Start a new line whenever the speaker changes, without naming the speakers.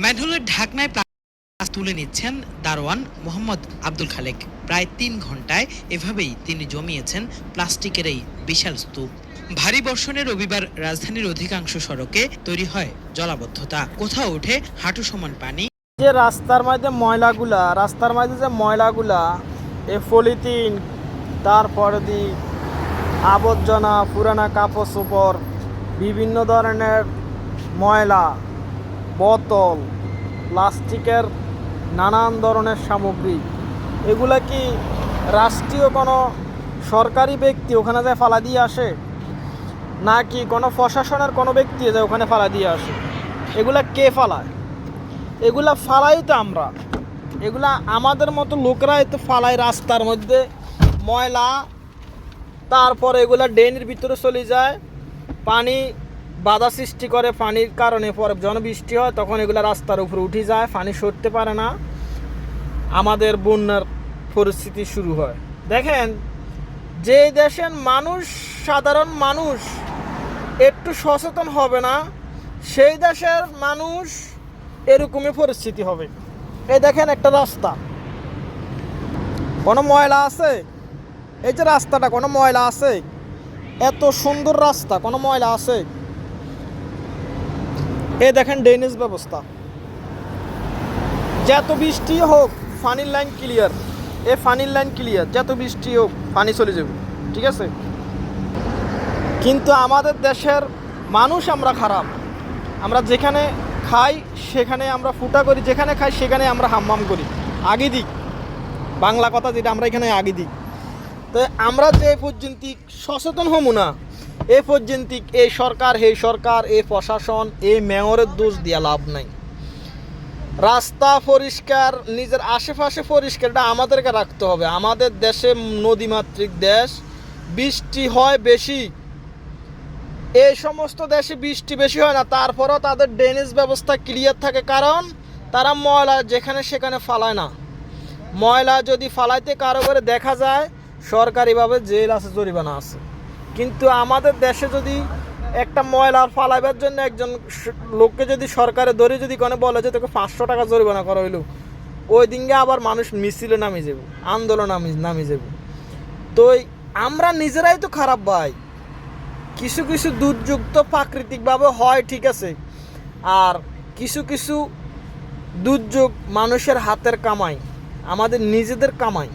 ম্যানহোলের ঢাকনায় plastic তুলে নিচ্ছেন দারোয়ান মোহাম্মদ আব্দুল খালেক। প্রায় ৩ ঘন্টায় এভাবেই তিনি জমিয়েছেন প্লাস্টিকের এই বিশাল স্তূপ। ভারী বর্ষণে রবিবার রাজধানীর অধিকাংশ সড়কে তৈরি হয় জলাবদ্ধতা। কোথাও ওঠে হাঁটু সমান পানি।
যে রাস্তার মধ্যে যে ময়লাগুলা এই পলিথিন, তারপরে আবর্জনা, পুরানা কাপড় চোপড়, বিভিন্ন ধরনের ময়লা, বোতল, প্লাস্টিকের নানান ধরনের সামগ্রী, এগুলা কি রাষ্ট্রীয় কোনো সরকারি ব্যক্তি ওখানে যায় ফালা দিয়ে আসে, নাকি কোনো প্রশাসনের কোনো ব্যক্তি যায় ওখানে ফালা দিয়ে আসে? এগুলা কে ফালায়? এগুলা ফালাই তো আমরা, এগুলা আমাদের মতো লোকরাই তো ফালাই রাস্তার মধ্যে ময়লা। তারপরে এগুলা ড্রেনের ভিতরে চলে যায়, পানি বাধা সৃষ্টি করে। পানির কারণে পরে যখন বৃষ্টি হয় তখন এগুলা রাস্তার উপরে উঠে যায়, পানি সরতে পারে না, আমাদের বন্যার পরিস্থিতি শুরু হয়। দেখেন, যে দেশের মানুষ, সাধারণ মানুষ একটু সচেতন হবে না, সেই দেশের মানুষ এরকমই পরিস্থিতি হবে। এই দেখেন একটা রাস্তা, কোনো ময়লা আছে? এই যে রাস্তাটা, কোনো ময়লা আছে? এত সুন্দর রাস্তা, কোনো ময়লা আছে? এই দেখেন ড্রেনেজ ব্যবস্থা, যত বৃষ্টি হোক পানির লাইন ক্লিয়ার, পানির লাইন ক্লিয়ার, যত বৃষ্টি হোক পানি চলে যাবে, ঠিক আছে। কিন্তু আমাদের দেশের মানুষ আমরা খারাপ। আমরা যেখানে খাই সেখানে আমরা ফুটা করি, যেখানে খাই সেখানে আমরা হাম্মাম করি, আগে দিক, বাংলা কথা যেটা, আমরা এখানে আগে দিক। তো আমরা যে পর্যন্ত সচেতন হবো না, এ পর্যন্ত এই সরকার, এই প্রশাসন, এই মেয়রের দোষ দিয়া লাভ নাই। রাস্তা পরিষ্কার, নিজের আশেপাশে পরিষ্কারটা আমাদেরকে রাখতে হবে। আমাদের দেশে নদীমাতৃক দেশ, বৃষ্টি হয় বেশি। এই সমস্ত দেশে বৃষ্টি বেশি হয় না, তারপরও তাদের ড্রেনেজ ব্যবস্থা ক্লিয়ার থাকে, কারণ তারা ময়লা যেখানে সেখানে ফালায় না। ময়লা যদি ফালাইতে কারো করে দেখা যায়, সরকারিভাবে জেল আছে, জরিমানা আছে। কিন্তু আমাদের দেশে যদি একটা ময়লা ফালাইবার জন্য একজন লোককে যদি সরকারে ধরে যদি কোনো বলে যে তোকে 500 টাকা জরিমানা করা হইলো, ওই দিনকে আবার মানুষ মিছিলে নামে যাব, আন্দোলন নামে যাব। তো আমরা নিজেরাই তো খারাপ ভাই। কিছু কিছু দুর্যোগ তো প্রাকৃতিকভাবে হয়, ঠিক আছে, আর কিছু কিছু দুর্যোগ মানুষের হাতের কামাই, আমাদের নিজেদের কামাই।